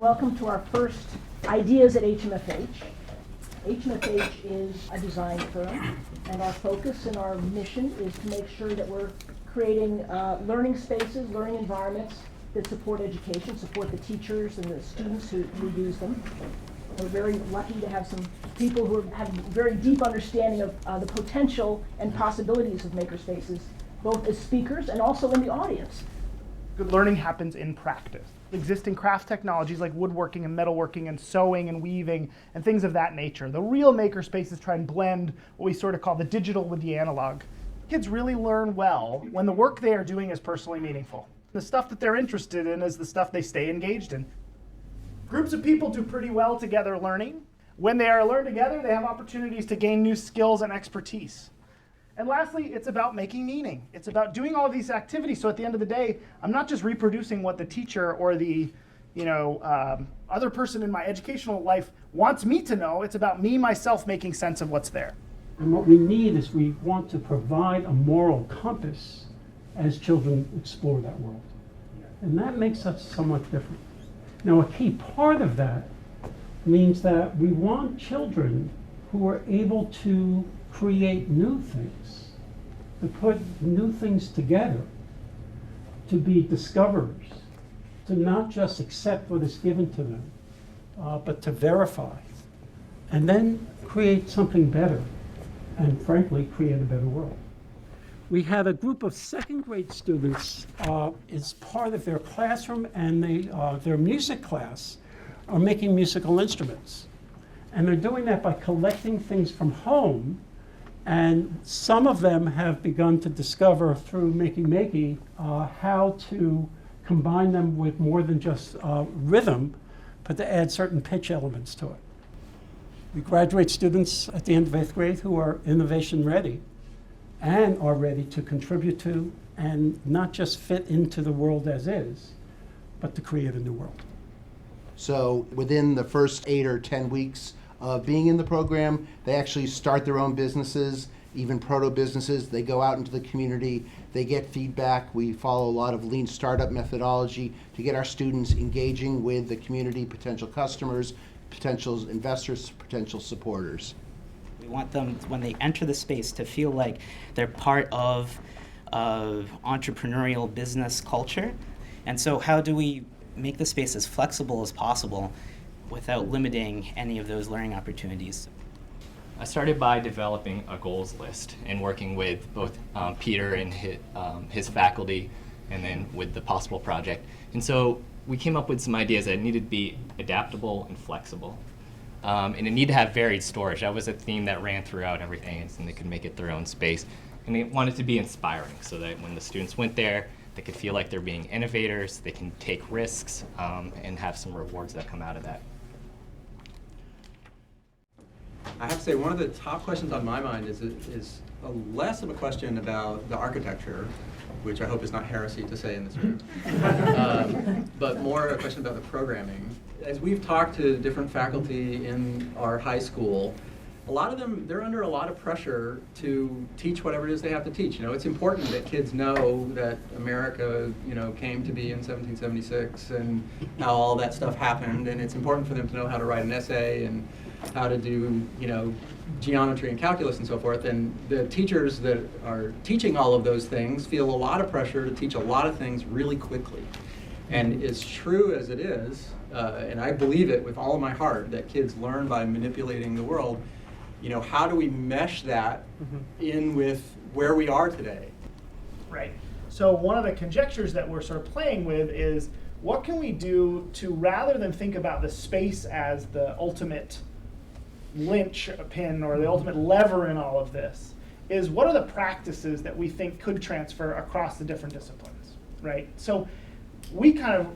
Welcome to our first Ideas at HMFH. HMFH is a design firm, and our focus and our mission is to make sure that we're creating learning spaces, learning environments that support education, support the teachers and the students who use them. We're very lucky to have some people who have very deep understanding of the potential and possibilities of makerspaces, both as speakers and also in the audience. Good learning happens in practice. Existing craft technologies like woodworking and metalworking and sewing and weaving and things of that nature. The real makerspaces try and blend what we sort of call the digital with the analog. Kids really learn well when the work they are doing is personally meaningful. The stuff that they're interested in is the stuff they stay engaged in. Groups of people do pretty well together learning. When they are learned together, they have opportunities to gain new skills and expertise. And lastly, it's about making meaning. It's about doing all of these activities, so at the end of the day, I'm not just reproducing what the teacher or the other person in my educational life wants me to know. It's about me, myself, making sense of what's there. And what we need is we want to provide a moral compass as children explore that world. And that makes us somewhat different. Now, a key part of that means that we want children who are able to create new things, to put new things together, to be discoverers, to not just accept what is given to them, but to verify, and then create something better, and frankly, create a better world. We had a group of second grade students as part of their classroom, and their music class are making musical instruments. And they're doing that by collecting things from home, and some of them have begun to discover through Makey how to combine them with more than just rhythm, but to add certain pitch elements to it. We graduate students at the end of 8th grade who are innovation ready and are ready to contribute to and not just fit into the world as is, but to create a new world. So within the first 8 or 10 weeks of being in the program, they actually start their own businesses, even proto businesses. They go out into the community, they get feedback. We follow a lot of lean startup methodology to get our students engaging with the community, potential customers, potential investors, potential supporters. We want them, when they enter the space, to feel like they're part of entrepreneurial business culture. And so how do we make the space as flexible as possible without limiting any of those learning opportunities? I started by developing a goals list and working with both Peter and his faculty, and then with the possible project. And so we came up with some ideas that needed to be adaptable and flexible. And it needed to have varied storage. That was a theme that ran throughout everything, and they could make it their own space. And they wanted to be inspiring, so that when the students went there, they could feel like they're being innovators, they can take risks, and have some rewards that come out of that. I have to say, one of the top questions on my mind is less of a question about the architecture, which I hope is not heresy to say in this room, but more a question about the programming. As we've talked to different faculty in our high school, a lot of them, they're under a lot of pressure to teach whatever it is they have to teach. You know, it's important that kids know that America, came to be in 1776 and how all that stuff happened, and it's important for them to know how to write an essay and how to do, geometry and calculus and so forth. And the teachers that are teaching all of those things feel a lot of pressure to teach a lot of things really quickly. And as true as it is, and I believe it with all of my heart, that kids learn by manipulating the world, how do we mesh that in with where we are today? Right. So one of the conjectures that we're sort of playing with is, what can we do to, rather than think about the space as the ultimate linchpin or the ultimate lever in all of this, is what are the practices that we think could transfer across the different disciplines, right? So we kind of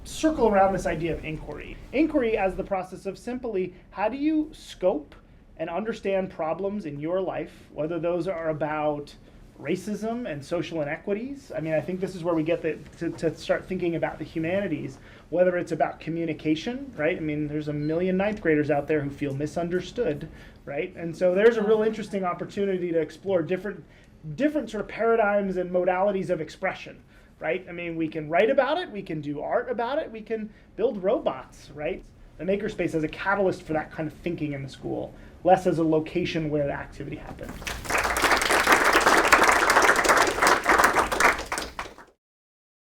circle around this idea of inquiry. Inquiry as the process of simply, how do you scope and understand problems in your life, whether those are about racism and social inequities. I mean, I think this is where we get to start thinking about the humanities, whether it's about communication, right? I mean, there's a million ninth graders out there who feel misunderstood, right? And so there's a real interesting opportunity to explore different sort of paradigms and modalities of expression right? I mean, we can write about it, we can do art about it, we can build robots, right? The makerspace as a catalyst for that kind of thinking in the school, less as a location where the activity happens.